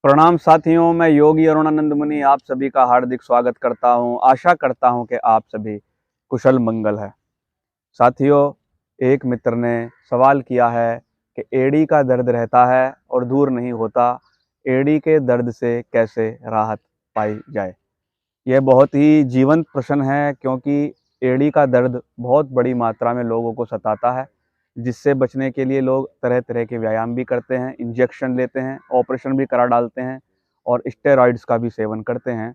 प्रणाम साथियों, मैं योगी अरुणानंद मुनि आप सभी का हार्दिक स्वागत करता हूं। आशा करता हूं कि आप सभी कुशल मंगल है। साथियों, एक मित्र ने सवाल किया है कि एड़ी का दर्द रहता है और दूर नहीं होता, एड़ी के दर्द से कैसे राहत पाई जाए। यह बहुत ही जीवंत प्रश्न है, क्योंकि एड़ी का दर्द बहुत बड़ी मात्रा में लोगों को सताता है, जिससे बचने के लिए लोग तरह तरह के व्यायाम भी करते हैं, इंजेक्शन लेते हैं, ऑपरेशन भी करा डालते हैं और स्टेरॉइड्स का भी सेवन करते हैं,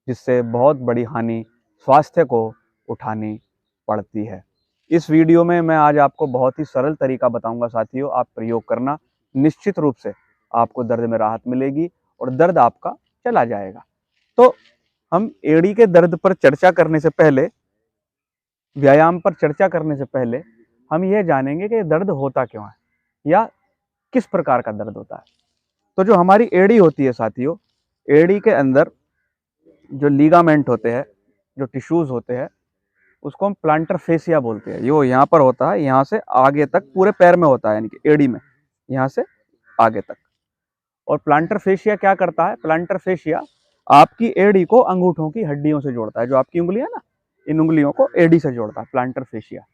जिससे बहुत बड़ी हानि स्वास्थ्य को उठानी पड़ती है। इस वीडियो में मैं आज आपको बहुत ही सरल तरीका बताऊंगा साथियों, आप प्रयोग करना, निश्चित रूप से आपको दर्द में राहत मिलेगी और दर्द आपका चला जाएगा। तो हम एड़ी के दर्द पर चर्चा करने से पहले, व्यायाम पर चर्चा करने से पहले हम यह जानेंगे कि दर्द होता क्यों है या किस प्रकार का दर्द होता है। तो जो हमारी एड़ी होती है साथियों, एड़ी के अंदर जो लीगामेंट होते हैं, जो टिश्यूज होते हैं, उसको हम प्लांटर फेसिया बोलते हैं। ये यहाँ पर होता है, यहाँ से आगे तक पूरे पैर में होता है, यानी कि एड़ी में यहाँ से आगे तक। और प्लांटर फेसिया क्या करता है? प्लांटर फेसिया आपकी एड़ी को अंगूठों की हड्डियों से जोड़ता है। जो आपकी उंगलियां ना, इन उंगलियों को एड़ी से जोड़ता है प्लांटर फेसिया।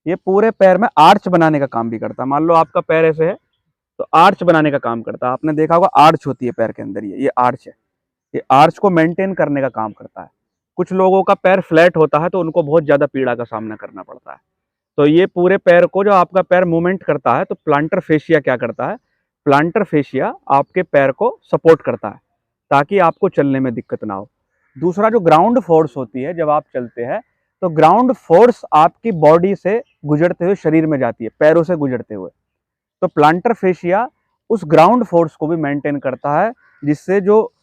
ये पूरे पैर में आर्च बनाने का काम भी करता है। मान लो आपका पैर ऐसे है तो आर्च बनाने का काम करता है। आपने देखा होगा आर्च होती है पैर के अंदर, ये आर्च है। ये आर्च को मेंटेन करने का काम करता है। कुछ लोगों का पैर फ्लैट होता है तो उनको बहुत ज्यादा पीड़ा का सामना करना पड़ता है। तो ये पूरे पैर को, जो आपका पैर मूवमेंट करता है, तो प्लांटर फेशिया क्या करता है? प्लांटर फेशिया आपके पैर को सपोर्ट करता है ताकि आपको चलने में दिक्कत ना हो। दूसरा, जो ग्राउंड फोर्स होती है, जब आप चलते हैं तो ग्राउंड फोर्स आपकी बॉडी से गुजरते हुए शरीर में जाती है, पैरों से गुजरते हुए। तो प्लांटर फेशिया उस ग्राउंड फोर्स को भी मेंटेन करता है, जिससे जो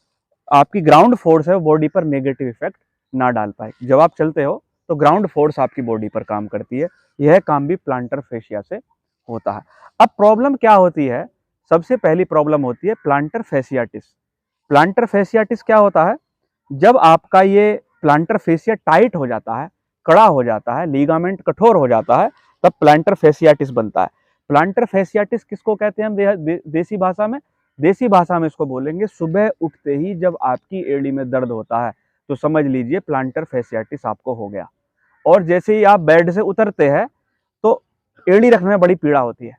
आपकी ग्राउंड फोर्स है वो बॉडी पर नेगेटिव इफेक्ट ना डाल पाए। जब आप चलते हो तो ग्राउंड फोर्स आपकी बॉडी पर काम करती है। यह काम भी प्लांटर फेशिया से होता है। अब प्रॉब्लम क्या होती है? सबसे पहली प्रॉब्लम होती है प्लांटर फेसियाटिस। प्लांटर फेसियाटिस क्या होता है? जब आपका ये प्लांटर फेसिया टाइट हो जाता है, कड़ा हो जाता है, लीगामेंट कठोर हो जाता है, तब प्लांटर फेसियाटिस बनता है। प्लांटर फेसियाटिस किसको कहते हैं हम देसी भाषा में? देसी भाषा में इसको बोलेंगे, सुबह उठते ही जब आपकी एड़ी में दर्द होता है तो समझ लीजिए प्लांटर फेसियाटिस आपको हो गया। और जैसे ही आप बेड से उतरते हैं तो एड़ी रखने में बड़ी पीड़ा होती है,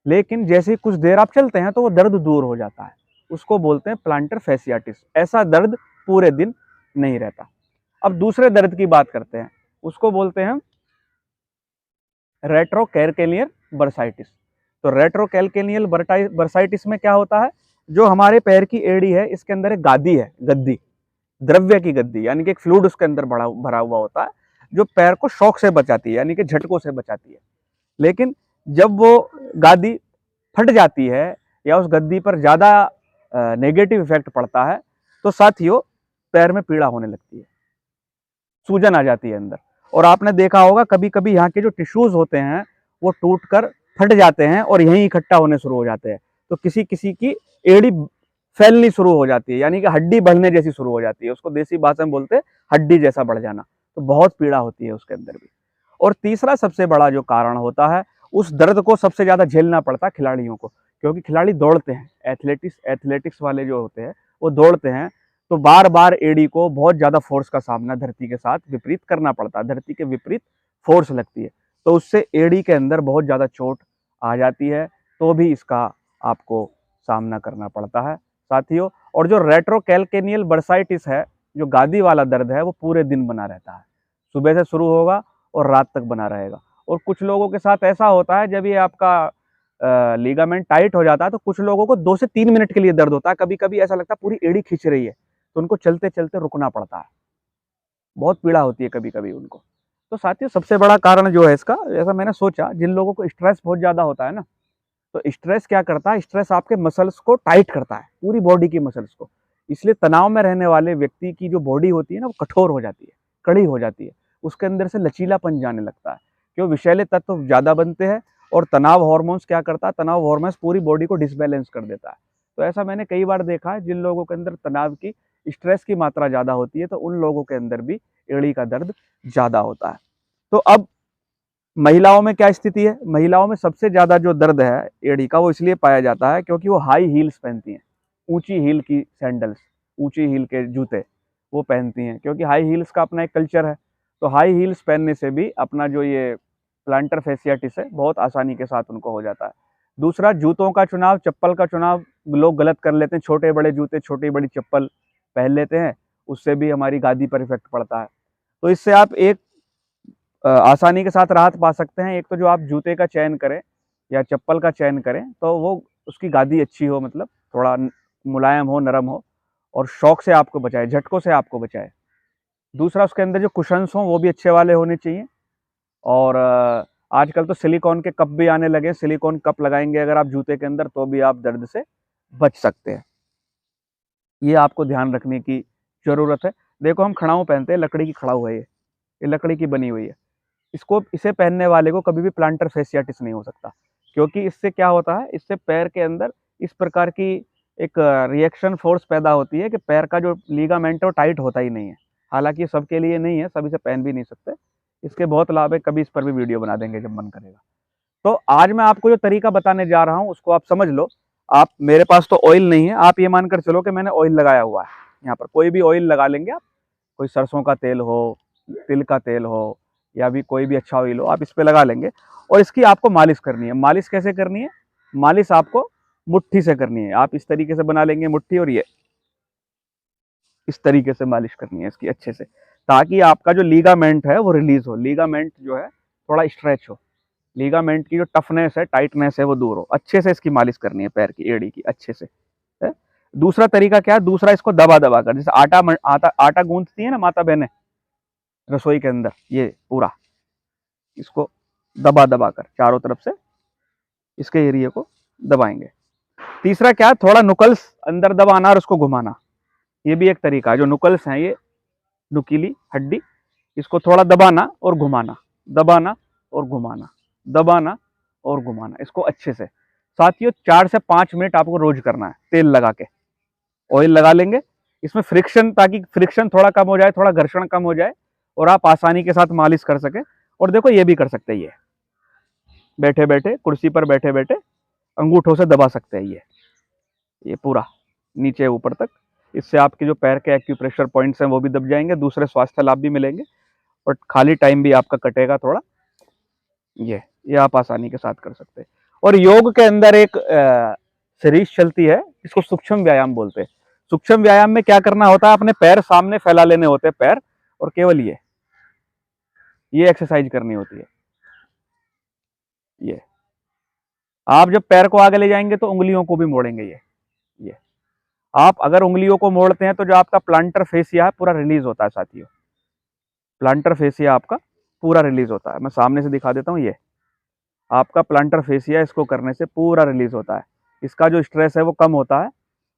लेकिन जैसे ही कुछ देर आप चलते हैं तो वो दर्द दूर हो जाता है। उसको बोलते हैं प्लांटर फेसियाटिस। ऐसा दर्द पूरे दिन नहीं रहता। अब दूसरे दर्द की बात करते हैं, उसको बोलते हैं रेट्रोकैलकेनियल बर्साइटिस। तो रेट्रोकैलकेनियल बर्साइटिस में क्या होता है? जो हमारे पैर की एड़ी है, इसके अंदर एक गादी है, गद्दी, द्रव्य की गद्दी, यानी कि एक फ्लूइड उसके अंदर भरा हुआ होता है, जो पैर को शॉक से बचाती है, यानी कि झटकों से बचाती है। लेकिन जब वो गादी फट जाती है या उस गद्दी पर ज्यादा नेगेटिव इफेक्ट पड़ता है तो साथियों पैर में पीड़ा होने लगती है, सूजन आ जाती है अंदर। और आपने देखा होगा कभी कभी यहाँ के जो टिश्यूज होते हैं वो टूटकर फट जाते हैं और यहीं इकट्ठा होने शुरू हो जाते हैं। तो किसी किसी की एड़ी फैलनी शुरू हो जाती है, यानी कि हड्डी बढ़ने जैसी शुरू हो जाती है। उसको देसी भाषा में बोलते हैं हड्डी जैसा बढ़ जाना। तो बहुत पीड़ा होती है उसके अंदर भी। और तीसरा सबसे बड़ा जो कारण होता है, उस दर्द को सबसे ज्यादा झेलना पड़ता है खिलाड़ियों को, क्योंकि खिलाड़ी दौड़ते हैं, एथलेटिक्स वाले जो होते हैं वो दौड़ते हैं, तो बार बार एड़ी को बहुत ज्यादा फोर्स का सामना धरती के साथ विपरीत करना पड़ता है। धरती के विपरीत फोर्स लगती है, तो उससे एड़ी के अंदर बहुत ज्यादा चोट आ जाती है, तो भी इसका आपको सामना करना पड़ता है साथियों। और जो रेट्रोकैलकेनियल बर्साइटिस है, जो गादी वाला दर्द है, वो पूरे दिन बना रहता है, सुबह से शुरू होगा और रात तक बना रहेगा। और कुछ लोगों के साथ ऐसा होता है, जब ये आपका लीगामेंट टाइट हो जाता है तो कुछ लोगों को 2 से 3 मिनट के लिए दर्द होता है। कभी कभी ऐसा लगता है पूरी एड़ी खींच रही है, तो उनको चलते चलते रुकना पड़ता है, बहुत पीड़ा होती है कभी कभी उनको। तो साथियों सबसे बड़ा कारण जो है इसका, जैसा मैंने सोचा, जिन लोगों को स्ट्रेस बहुत ज्यादा होता है ना, तो स्ट्रेस क्या करता है? स्ट्रेस आपके मसल्स को टाइट करता है, पूरी बॉडी की मसल्स को। इसलिए तनाव में रहने वाले व्यक्ति की जो बॉडी होती है ना, वो कठोर हो जाती है, कड़ी हो जाती है, उसके अंदर से लचीलापन जाने लगता है, क्यों? विषैले तत्व ज्यादा बनते हैं। और तनाव हार्मोन्स क्या करता है? तनाव हार्मोन्स पूरी बॉडी को डिसबैलेंस कर देता है। तो ऐसा मैंने कई बार देखा है, जिन लोगों के अंदर तनाव की, स्ट्रेस की मात्रा ज्यादा होती है, तो उन लोगों के अंदर भी एड़ी का दर्द ज्यादा होता है। तो अब महिलाओं में क्या स्थिति है? महिलाओं में सबसे ज्यादा जो दर्द है एड़ी का, वो इसलिए पाया जाता है क्योंकि वो हाई हील्स पहनती हैं। ऊंची हील की सैंडल्स, ऊंची हील के जूते वो पहनती हैं, क्योंकि हाई हील्स का अपना एक कल्चर है। तो हाई हील्स पहनने से भी अपना जो ये प्लांटर फेसियाटिस है बहुत आसानी के साथ उनको हो जाता है। दूसरा, जूतों का चुनाव, चप्पल का चुनाव लोग गलत कर लेते हैं, छोटे बड़े जूते, छोटी बड़ी चप्पल पहन लेते हैं, उससे भी हमारी गादी पर इफेक्ट पड़ता है। तो इससे आप एक आसानी के साथ राहत पा सकते हैं। एक तो जो आप जूते का चयन करें या चप्पल का चयन करें तो वो उसकी गादी अच्छी हो, मतलब थोड़ा मुलायम हो, नरम हो, और शॉक से आपको बचाए, झटकों से आपको बचाए। दूसरा, उसके अंदर जो कुशन्स हों वो भी अच्छे वाले होने चाहिए। और आजकल तो सिलिकॉन के कप भी आने लगे, सिलिकॉन कप लगाएंगे अगर आप जूते के अंदर तो भी आप दर्द से बच सकते हैं। ये आपको ध्यान रखने की ज़रूरत है। देखो, हम खड़ाऊ पहनते हैं, लकड़ी की खड़ाऊ है ये लकड़ी की बनी हुई है। इसे पहनने वाले को कभी भी प्लांटर फेसियाटिस नहीं हो सकता, क्योंकि इससे क्या होता है, इससे पैर के अंदर इस प्रकार की एक रिएक्शन फोर्स पैदा होती है कि पैर का जो लीगामेंट है वो टाइट होता ही नहीं है। हालांकि ये सबके लिए नहीं है, सभी से पहन भी नहीं सकते। इसके बहुत लाभ है, कभी इस पर भी वीडियो बना देंगे जब मन करेगा। तो आज मैं आपको जो तरीका बताने जा रहा हूँ उसको आप समझ लो। आप, मेरे पास तो ऑयल नहीं है, आप ये मानकर चलो कि मैंने ऑयल लगाया हुआ है। यहाँ पर कोई भी ऑयल लगा लेंगे आप, कोई सरसों का तेल हो, तिल का तेल हो, या भी कोई भी अच्छा ऑयल हो, आप इस पे लगा लेंगे। और इसकी आपको मालिश करनी है। मालिश कैसे करनी है? मालिश आपको मुट्ठी से करनी है। आप इस तरीके से बना लेंगे मुट्ठी, और ये इस तरीके से मालिश करनी है इसकी अच्छे से, ताकि आपका जो लीगामेंट है वो रिलीज हो, लीगामेंट जो है थोड़ा स्ट्रेच हो, लीगामेंट की जो टफनेस है, टाइटनेस है वो दूर हो। अच्छे से इसकी मालिश करनी है पैर की एड़ी की अच्छे से है? दूसरा तरीका क्या है? दूसरा, इसको दबा दबा कर, जैसे आटा गूंथती है ना माता बहनें रसोई के अंदर, ये पूरा इसको दबा दबा कर चारों तरफ से इसके एरिया को दबाएंगे। तीसरा क्या है? थोड़ा नुकल्स अंदर दबाना और उसको घुमाना। ये भी एक तरीका है। जो नुकल्स हैं, ये नुकीली हड्डी, इसको थोड़ा दबाना और घुमाना, दबाना और घुमाना, दबाना और घुमाना, इसको अच्छे से। साथियों, 4 से 5 मिनट आपको रोज करना है, तेल लगा के। ऑयल लगा लेंगे इसमें फ्रिक्शन, ताकि फ्रिक्शन थोड़ा कम हो जाए, थोड़ा घर्षण कम हो जाए, और आप आसानी के साथ मालिश कर सके। और देखो, ये भी कर सकते हैं, ये बैठे बैठे, कुर्सी पर बैठे बैठे अंगूठों से दबा सकते हैं ये पूरा नीचे ऊपर तक। इससे आपके जो पैर के एक्यूप्रेशर पॉइंट्स हैं वो भी दब जाएंगे, दूसरे स्वास्थ्य लाभ भी मिलेंगे, और खाली टाइम भी आपका कटेगा थोड़ा। ये आप आसानी के साथ कर सकते हैं। और योग के अंदर एक सीरीज चलती है जिसको सूक्ष्म व्यायाम बोलते हैं। सूक्ष्म व्यायाम में क्या करना होता है? अपने पैर सामने फैला लेने होते हैं, पैर, और केवल ये एक्सरसाइज करनी होती है। ये आप जब पैर को आगे ले जाएंगे तो उंगलियों को भी मोड़ेंगे। ये आप अगर उंगलियों को मोड़ते हैं तो जो आपका प्लांटर फेसिया है पूरा रिलीज होता है साथियों। प्लांटर फेसिया आपका पूरा रिलीज होता है। मैं सामने से दिखा देता हूँ, ये आपका प्लांटर फेसिया, इसको करने से पूरा रिलीज होता है। इसका जो स्ट्रेस है वो कम होता है,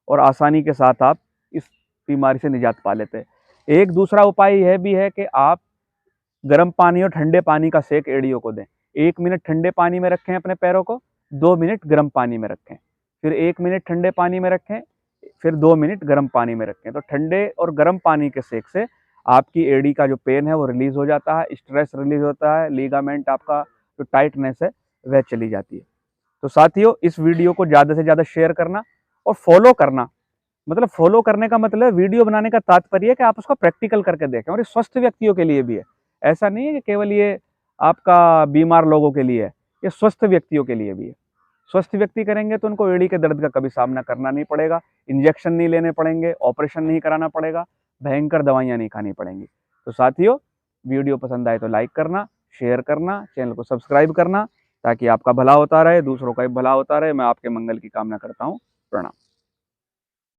और आसानी के साथ आप इस बीमारी से निजात पा लेते हैं। एक दूसरा उपाय यह भी है कि आप गर्म पानी और ठंडे पानी का सेक एड़ियों को दें। 1 मिनट ठंडे पानी में रखें अपने पैरों को, 2 मिनट गर्म पानी में रखें, फिर 1 मिनट ठंडे पानी में रखें, फिर 2 मिनट गर्म पानी में रखें। तो ठंडे और गर्म पानी के सेक से आपकी एड़ी का जो पेन है वो रिलीज हो जाता है, स्ट्रेस रिलीज होता है, लीगामेंट आपका जो टाइटनेस है वह चली जाती है। तो साथियों, इस वीडियो को ज़्यादा से ज़्यादा शेयर करना और फॉलो करना। मतलब फॉलो करने का मतलब, वीडियो बनाने का तात्पर्य है कि आप उसको प्रैक्टिकल करके देखें। और ये स्वस्थ व्यक्तियों के लिए भी है, ऐसा नहीं है कि केवल ये आपका बीमार लोगों के लिए है, ये स्वस्थ व्यक्तियों के लिए भी है। स्वस्थ व्यक्ति करेंगे तो उनको एड़ी के दर्द का कभी सामना करना नहीं पड़ेगा, इंजेक्शन नहीं लेने पड़ेंगे, ऑपरेशन नहीं कराना पड़ेगा, भयंकर दवाइयाँ नहीं खानी पड़ेंगी। तो साथियों, वीडियो पसंद आए तो लाइक करना, शेयर करना, चैनल को सब्सक्राइब करना, ताकि आपका भला होता रहे, दूसरों का भी भला होता रहे। मैं आपके मंगल की कामना करता हूँ। प्रणाम।